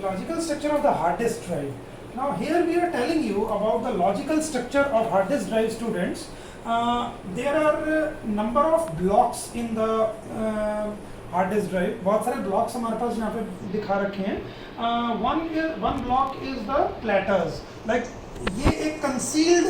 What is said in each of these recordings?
Logical structure of the hard disk drive. Now here we are telling you about the logical structure of hard disk drive, students. There are number of blocks in the hard disk drive. बहुत सारे blocks हमारे पास यहाँ पे दिखा रखे हैं. One block is the platters. Like ये एक कंसील्ड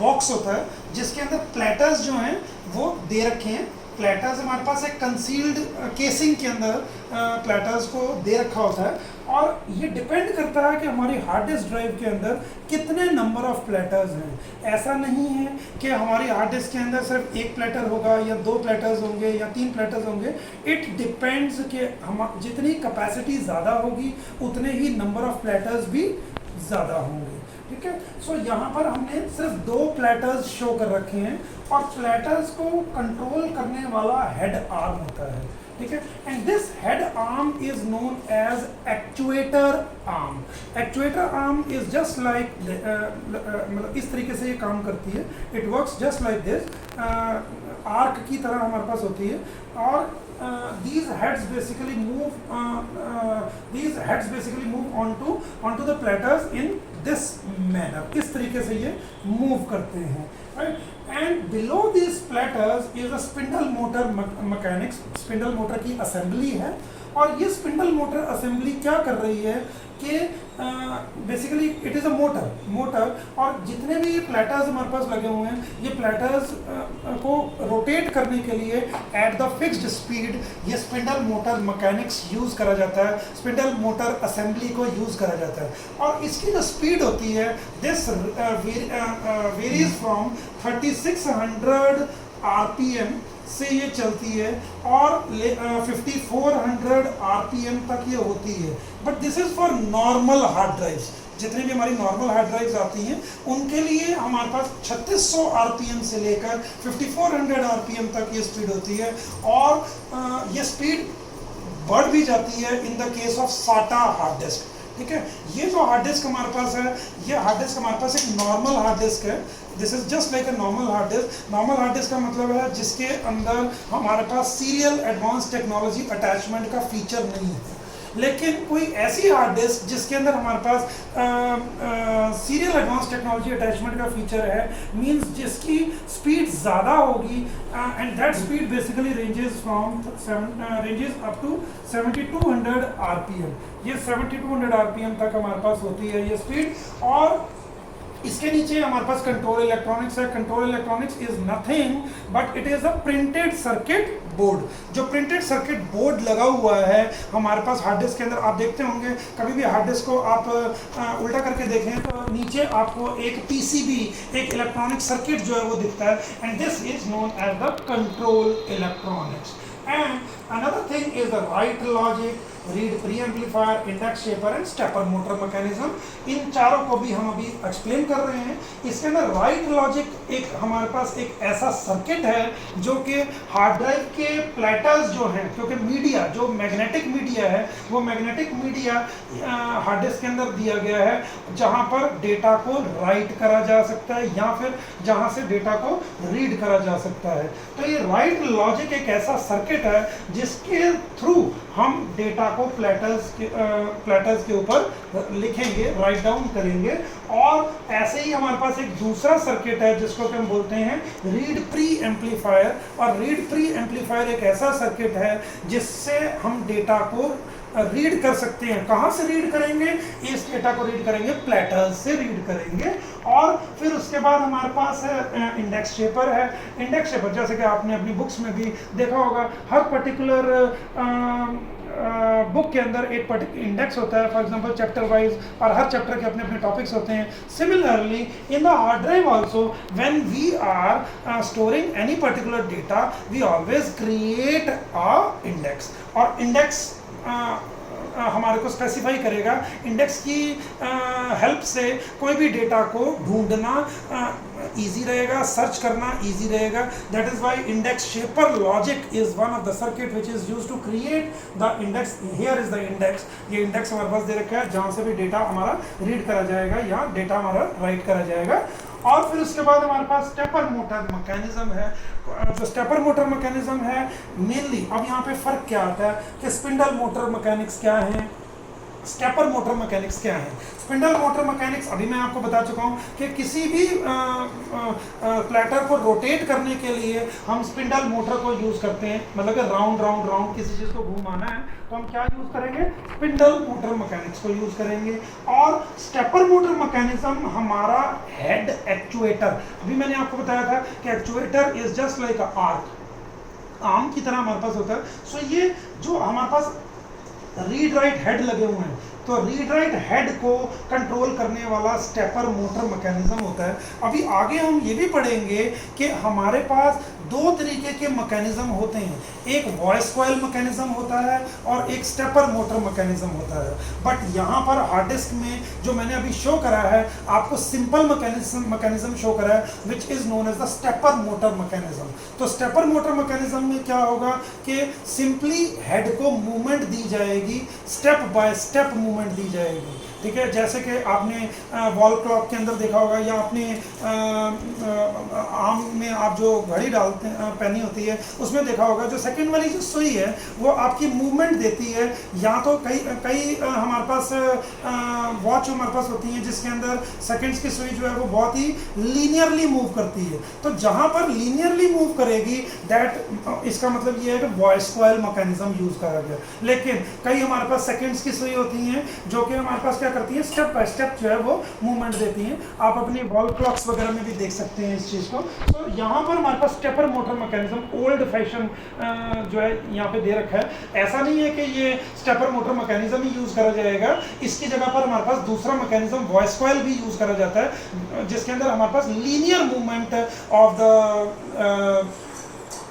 बॉक्स होता है जिसके अंदर प्लेटर्स जो हैं वो दे रखे हैं. प्लेटर्स हमारे पास एक कंसील्ड केसिंग के अंदर प्लेटर्स को दे रखा होता है और ये डिपेंड करता है कि हमारी हार्ड डिस्क ड्राइव के अंदर कितने नंबर ऑफ प्लेटर्स हैं. ऐसा नहीं है कि हमारी हार्ड डिस्क के अंदर सिर्फ एक प्लेटर होगा या दो प्लेटर्स होंगे या तीन प्लेटर्स होंगे. इट डिपेंड्स कि हम जितनी कैपेसिटी ज़्यादा होगी उतने ही नंबर ऑफ प्लेटर्स भी ज़्यादा होंगे. ठीक है. सो यहाँ पर हमने सिर्फ दो प्लेटर्स शो कर रखे हैं और प्लेटर्स को कंट्रोल करने वाला हेड आर्म होता है. ठीक है. And this head arm is known as actuator arm. Actuator arm is just like मतलब इस तरीके से ये काम करती है. It works just like this. Arc की तरह हमारे पास होती है और these heads basically move onto the platters in this manner. इस तरीके से ये मूव करते हैं. Right? And below these platters is a spindle motor mechanics. Spindle motor की असेंबली है और ये स्पिंडल मोटर असेंबली क्या कर रही है कि basically it is a motor और जितने भी ये प्लेटर्स हमारे पास लगे हुए हैं ये प्लेटर्स को रोटेट करने के लिए एट द फिक्स्ड स्पीड ये स्पिंडल मोटर मैकेनिक्स यूज़ करा जाता है. स्पिंडल मोटर असेंबली को यूज़ करा जाता है और इसकी जो स्पीड होती है दिस वेरीज फ्रॉम 3600 RPM से ये चलती है और 5400 RPM तक ये होती है. But this is for normal hard drives. जितनी भी हमारी नॉर्मल हार्ड ड्राइव्स आती हैं उनके लिए हमारे पास 3600 RPM से लेकर 5400 RPM तक ये स्पीड होती है और ये स्पीड बढ़ भी जाती है in the case of SATA hard disk. ठीक है. ये जो हार्ड डिस्क हमारे पास है ये हार्ड डिस्क हमारे पास एक नॉर्मल हार्ड डिस्क है. This is just like a normal hard disk. Normal hard disk का मतलब है जिसके अंदर हमारे पास सीरियल एडवांस टेक्नोलॉजी अटैचमेंट का फीचर नहीं है. लेकिन कोई ऐसी हार्ड डिस्क जिसके अंदर हमारे पास सीरियल एडवांस टेक्नोलॉजी अटैचमेंट का फीचर है मींस जिसकी स्पीड ज़्यादा होगी and that speed basically ranges up to 7200 RPM. ये 7200 RPM तक हमारे पास होती है ये स्पीड. और इसके नीचे हमारे पास कंट्रोल इलेक्ट्रॉनिक्स है. Control electronics is nothing but it is a printed circuit board. जो प्रिंटेड सर्किट बोर्ड लगा हुआ है हमारे पास हार्ड डिस्क के अंदर. आप देखते होंगे कभी भी हार्ड डिस्क को आप उल्टा करके देखें तो नीचे आपको एक PCB एक इलेक्ट्रॉनिक सर्किट जो है वो दिखता है and this is known as the control electronics. And another thing is the write logic, read preamplifier, index shaper and stepper motor mechanism. इन चारों को भी हम अभी एक्सप्लेन कर रहे हैं. इसके अंदर राइट लॉजिक एक हमारे पास एक ऐसा सर्किट है जो कि हार्ड ड्राइव के प्लेटर्स जो हैं क्योंकि मीडिया जो मैग्नेटिक मीडिया है वो मैग्नेटिक मीडिया हार्ड डिस्क के अंदर दिया गया है जहाँ पर डेटा को राइट करा जा सकता है या फिर जहाँ से डेटा को रीड करा जा सकता है. तो ये राइट लॉजिक एक ऐसा सर्किट है जिसके थ्रू हम डेटा को प्लेटर्स के ऊपर लिखेंगे राइट डाउन करेंगे. और ऐसे ही हमारे पास एक दूसरा सर्किट है जिसको हम बोलते हैं रीड प्री एम्पलीफायर. और रीड प्री एम्पलीफायर एक ऐसा सर्किट है जिससे हम डेटा को रीड कर सकते हैं. कहाँ से रीड करेंगे? इस डेटा को रीड करेंगे प्लेटर्स से रीड करेंगे. और फिर उसके बाद हमारे पास है इंडेक्स शेपर है. इंडेक्स शेपर जैसे कि आपने अपनी बुक्स में भी देखा होगा हर पर्टिकुलर बुक के अंदर एक पर्टिकुलर इंडेक्स होता है. फॉर एग्जांपल चैप्टर वाइज और हर चैप्टर के अपने अपने टॉपिक्स होते हैं. Similarly in the hard drive also when we are storing any particular data we always create a index. और इंडेक्स हमारे को स्पेसिफाई करेगा. इंडेक्स की हेल्प से कोई भी डेटा को ढूंढना इजी रहेगा, सर्च करना इजी रहेगा. That is why index shaper logic is one of the circuit which is used to create the index. Here is the index. ये इंडेक्स हमारे पास दे रखा है जहाँ से भी डेटा हमारा रीड करा जाएगा या डेटा हमारा राइट करा जाएगा. और फिर उसके बाद हमारे पास स्टेपर मोटर मैकेनिज्म है। जो स्टेपर मोटर मैकेनिज्म है मेनली, अब यहाँ पे फर्क क्या आता है कि स्पिंडल मोटर मैकेनिक्स क्या है, स्टेपर मोटर मैकेनिक्स क्या है। स्पिंडल मोटर मैकेनिक्स अभी मैं आपको बता चुका हूँ कि किसी भी प्लेटर को रोटेट करने के लिए हम स्पिंडल मोटर को यूज़ करते हैं, मतलब कि राउंड राउंड राउंड किसी चीज़ को घुमाना है तो हम क्या यूज़ करेंगे, स्पिंडल मोटर मैकेनिक्स को यूज़ करेंगे। और स्टेपर मोटर मैकेनिज्म हमारा हेड एक्चुएटर, अभी मैंने आपको बताया था कि actuator is just like a arc, arm की तरह हमारे पास होता है। सो ये जो हमारे पास रीड राइट हेड लगे हुए हैं, तो रीड राइट हेड को कंट्रोल करने वाला स्टेपर मोटर मैकेनिज्म होता है। अभी आगे हम ये भी पढ़ेंगे कि हमारे पास दो तरीके के मैकेनिज्म होते हैं, एक वॉइस कॉइल मैकेनिज्म होता है और एक स्टेपर मोटर मैकेनिज्म होता है। बट यहाँ पर हार्ड डिस्क में जो मैंने अभी शो करा है आपको सिंपल मैकेनिज्म शो करा है which is known as the stepper motor mechanism. तो स्टेपर मोटर मैकेनिज्म में क्या होगा कि सिंपली हेड को मूवमेंट दी जाएगी, स्टेप बाय स्टेप मूवमेंट दी जाएगी, ठीक है। जैसे कि आपने वॉल क्लॉक के अंदर देखा होगा या आपने आर्म में आप जो घड़ी डालते पहनी होती है उसमें देखा होगा, जो सेकंड वाली जो सुई है वो आपकी मूवमेंट देती है। या तो कई हमारे पास वॉच हमारे पास होती है जिसके अंदर सेकंड्स की सुई जो है वो बहुत ही लीनियरली मूव करती है। तो जहाँ पर लीनियरली मूव करेगी दैट इसका मतलब ये है कि वॉइस कॉइल मैकेनिज्म यूज करा गया। लेकिन कई हमारे पास सेकंड्स की सुई होती हैं जो कि हमारे पास क्या करती है, स्टेप बाय स्टेप जो है वो मूवमेंट देती हैं। आप अपनी वॉल क्लॉक्स वगैरह में भी देख सकते हैं इस चीज़ को। तो यहाँ पर हमारे पास stepper motor mechanism old fashion जो है यहाँ पे दे रखा है। ऐसा नहीं है कि ये स्टेपर मोटर मैकेनिज्म ही यूज करा जाएगा, इसकी जगह पर हमारे पास दूसरा मैकेनिज्म वॉइस कॉइल भी यूज करा जाता है जिसके अंदर हमारे पास linear movement of the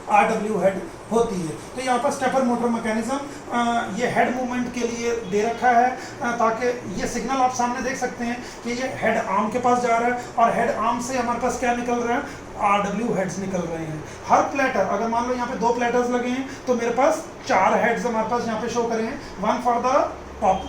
RW head होती है। तो यहाँ पर स्टेपर मोटर मैकेनिज्म ये हेड मूवमेंट के लिए दे रखा है ताकि ये सिग्नल आप सामने देख सकते हैं कि ये हेड आर्म के पास जा रहा है और हेड आर्म से हमारे पास क्या निकल रहा है, RW हेड्स निकल रहे हैं। हर प्लेटर, अगर मान लो यहाँ पे 2 प्लेटर्स लगे हैं तो मेरे पास 4 हेड्स हमारे पास यहाँ पे शो करें हैं, one for the top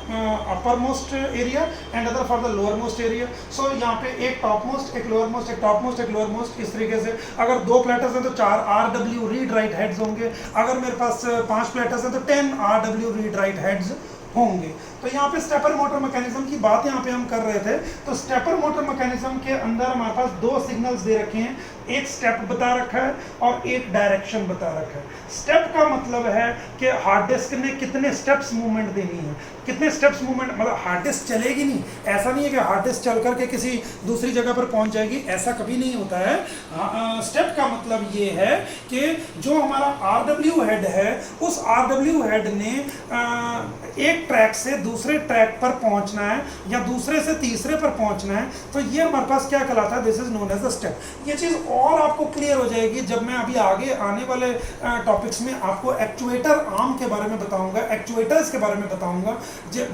uppermost area and other for the lowermost area. So यहाँ पे एक टॉप मोस्ट, एक लोअर मोस्ट, एक टॉप मोस्ट, एक लोअर मोस्ट, इस तरीके से। अगर 2 प्लेटर्स हैं तो 4 RW रीड राइट हेड्स होंगे, अगर मेरे पास 5 प्लेटर्स हैं तो 10 RW रीड राइट हेड्स होंगे। तो यहाँ पे स्टेपर मोटर मैकेनिज्म की बात यहाँ पे हम कर रहे थे। तो स्टेपर मोटर मैकेनिज्म के अंदर हमारे पास 2 सिग्नल्स दे रखे हैं, एक स्टेप बता रखा है और एक डायरेक्शन बता रखा है। स्टेप का मतलब है कि हार्ड डिस्क ने कितने स्टेप्स मूवमेंट देनी है, कितने स्टेप्स मूवमेंट, मतलब हार्ड डिस्क चलेगी नहीं, ऐसा नहीं है कि हार्ड डिस्क चल करके किसी दूसरी जगह पर पहुंच जाएगी, ऐसा कभी नहीं होता है। स्टेप का मतलब ये है कि जो हमारा RW हेड है उस RW हेड ने एक ट्रैक से दूसरे ट्रैक पर पहुंचना है या दूसरे से तीसरे पर पहुंचना है, तो ये हमारे पास क्या कहलाता है, this is known as the step. ये चीज़ और आपको क्लियर हो जाएगी जब मैं अभी आगे आने वाले टॉपिक्स में आपको एक्चुएटर आर्म के बारे में बताऊंगा, एक्चुएटर्स के बारे में बताऊंगा।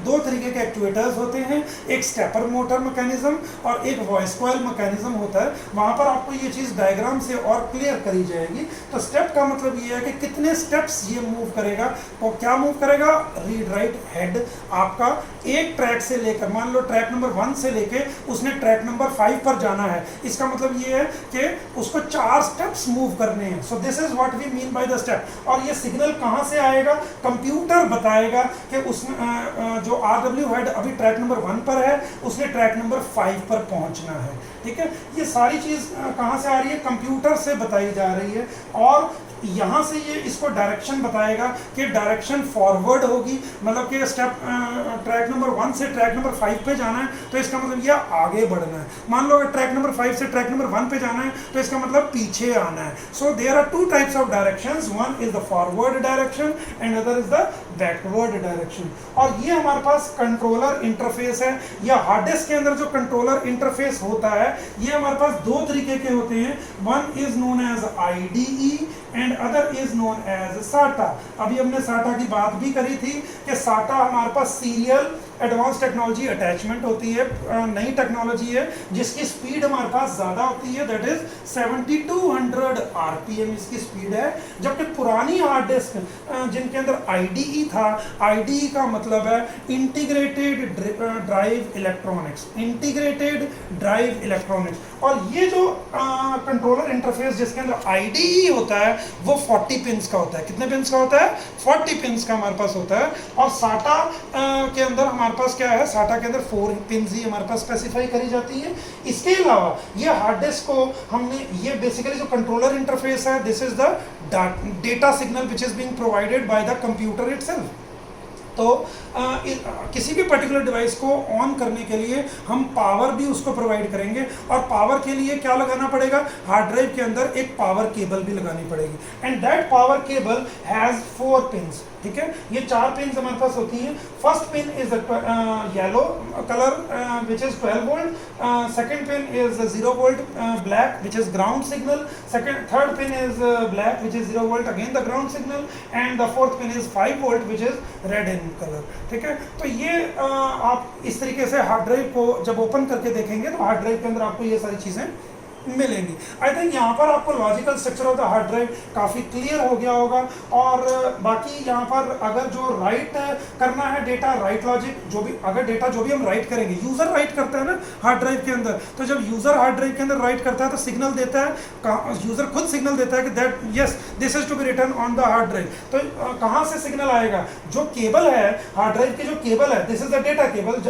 2 तरीके के एक्चुएटर्स होते हैं, एक स्टेपर मोटर मैकेनिज्म और एक वॉइस कॉइल मैकेनिज्म होता है। वहां पर आपको ये चीज़ डायग्राम से और क्लियर करी जाएगी। तो स्टेप का मतलब ये है कि कितने स्टेप्स ये मूव करेगा और क्या मूव करेगा, रीड राइट हेड आपका एक ट्रैक से लेकर, मान लो ट्रैक नंबर 1 से लेके उसने ट्रैक नंबर 5 पर जाना है, इसका मतलब ये है कि उसको 4 स्टेप्स मूव करने हैं। So this is what we mean by the step. और ये सिग्नल कहाँ से आएगा, कंप्यूटर बताएगा कि उसने जो RW हेड अभी ट्रैक नंबर 1 पर है उसने ट्रैक नंबर 5 पर पहुंचना है, ठीक है। ये सारी चीज़ कहाँ से आ रही है, कंप्यूटर से बताई जा रही है। और यहाँ से ये इसको डायरेक्शन बताएगा कि डायरेक्शन फॉरवर्ड होगी, मतलब कि स्टेप ट्रैक नंबर 1 से ट्रैक नंबर 5 पे जाना है तो इसका मतलब ये आगे बढ़ना है। मान लो अगर ट्रैक नंबर 5 से ट्रैक नंबर 1 पे जाना है तो इसका मतलब पीछे आना है। So there are 2 types of directions, one is the forward direction and other is the backward direction. और ये हमारे पास कंट्रोलर इंटरफेस है, या हार्ड डिस्क के अंदर जो कंट्रोलर इंटरफेस होता है ये हमारे पास 2 तरीके के होते हैं, one is known as IDE and other is known as SATA। अभी हमने SATA की बात भी करी थी कि SATA हमारे पास सीरियल एडवांस टेक्नोलॉजी अटैचमेंट होती है, नई टेक्नोलॉजी है जिसकी स्पीड हमारे पास ज़्यादा होती है, दैट इज 7200 RPM इसकी स्पीड है। जबकि पुरानी हार्ड डिस्क जिनके अंदर IDE था, IDE का मतलब है integrated drive electronics, integrated drive electronics. और ये जो कंट्रोलर इंटरफेस जिसके अंदर IDE होता है वो 40 पिंस का होता है। कितने पिंस का होता है? 40 पिंस का हमारे पास होता है। और SATA के अंदर हमारे पास क्या है, SATA के अंदर 4 पिंस ही हमारे पास स्पेसिफाई करी जाती है। इसके अलावा ये हार्ड डिस्क को हमने, ये बेसिकली जो कंट्रोलर इंटरफेस है, this is the data signal which is being provided by the computer itself. तो किसी भी पर्टिकुलर डिवाइस को ऑन करने के लिए हम पावर भी उसको प्रोवाइड करेंगे, और पावर के लिए क्या लगाना पड़ेगा, हार्ड ड्राइव के अंदर एक पावर केबल भी लगानी पड़ेगी, and that power cable has 4 pins. ठीक है, ये 4 पिंस हमारे पास होती हैं। First pin is yellow colour which is 12 volt, second pin is 0 volt black which is ground signal, third pin is black which is 0 volt again the ground signal, and the fourth pin is 5 volt which is red in colour. ठीक है, तो ये आप इस तरीके से hard drive को जब ओपन करके देखेंगे तो हार्ड ड्राइव के अंदर आपको ये सारी चीज़ें मिलेंगी। आई थिंक यहाँ पर आपको logical structure of the hard drive काफ़ी क्लियर हो गया होगा। और बाकी यहाँ पर अगर जो राइट करना है डेटा, राइट लॉजिक, जो भी अगर डेटा जो भी हम राइट करेंगे, यूज़र राइट करता है ना हार्ड ड्राइव के अंदर, तो जब यूज़र हार्ड ड्राइव के अंदर राइट करता है तो सिग्नल देता है, यूज़र खुद सिग्नल देता है कि that yes this is to be written on the hard drive. तो कहाँ से सिग्नल आएगा, जो केबल है हार्ड ड्राइव की, जो केबल है this is the data cable,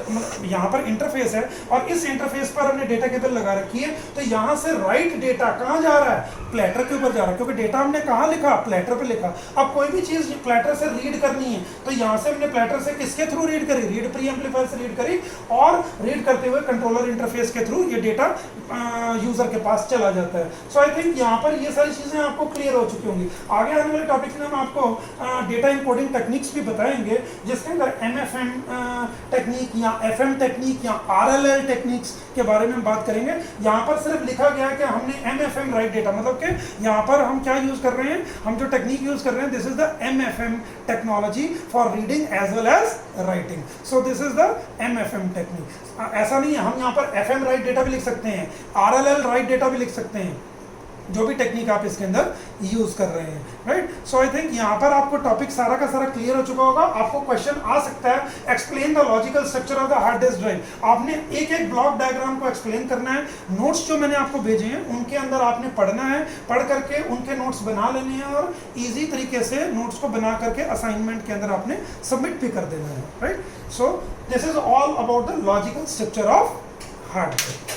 यहाँ पर इंटरफेस है और इस इंटरफेस पर हमने डेटा केबल लगा रखी है। तो यहाँ से राइट डेटा कहाँ जा रहा है, प्लेटर के ऊपर जा रहा है, क्योंकि डेटा हमने कहाँ लिखा, प्लेटर पे लिखा। अब कोई भी चीज प्लेटर से रीड करनी है तो यहाँ से हमने प्लेटर से किसके थ्रू रीड करी, रीड प्री एम्पलीफायर से रीड करी, और रीड करते हुए कंट्रोलर इंटरफेस के थ्रू ये डेटा यूजर के पास चला जाता है। सो आई थिंक यहाँ पर ये सारी चीजें आपको क्लियर हो चुकी होंगी। आगे आने वाले टॉपिक में हम आपको डेटा इनकोडिंग टेक्निक्स भी बताएंगे, जिसके अंदर MFM टेक्निक या FM टेक्निक या RLL टेक्निक्स के बारे में हम बात करेंगे। यहाँ पर सिर्फ लिखा गया कि हमने MFM राइट डेटा, मतलब कि यहाँ पर हम क्या यूज कर रहे हैं, हम जो टेक्निक यूज कर रहे हैं, this is the MFM technology for reading as well as writing. So this is the MFM technique. ऐसा नहीं है, हम यहाँ पर FM राइट डेटा भी लिख सकते हैं, RLL राइट डेटा भी लिख सकते हैं, जो भी टेक्निक आप इसके अंदर यूज कर रहे हैं, राइट। सो आई थिंक यहाँ पर आपको टॉपिक सारा का सारा क्लियर हो चुका होगा। आपको क्वेश्चन आ सकता है, explain the logical structure of the hard disk drive. आपने एक एक ब्लॉक डायग्राम को एक्सप्लेन करना है। नोट्स जो मैंने आपको भेजे हैं उनके अंदर आपने पढ़ना है, पढ़ करके उनके नोट्स बना लेने हैं और ईजी तरीके से नोट्स को बना करके असाइनमेंट के अंदर आपने सबमिट भी कर देना है, right. So this is all about the logical structure of hard disk.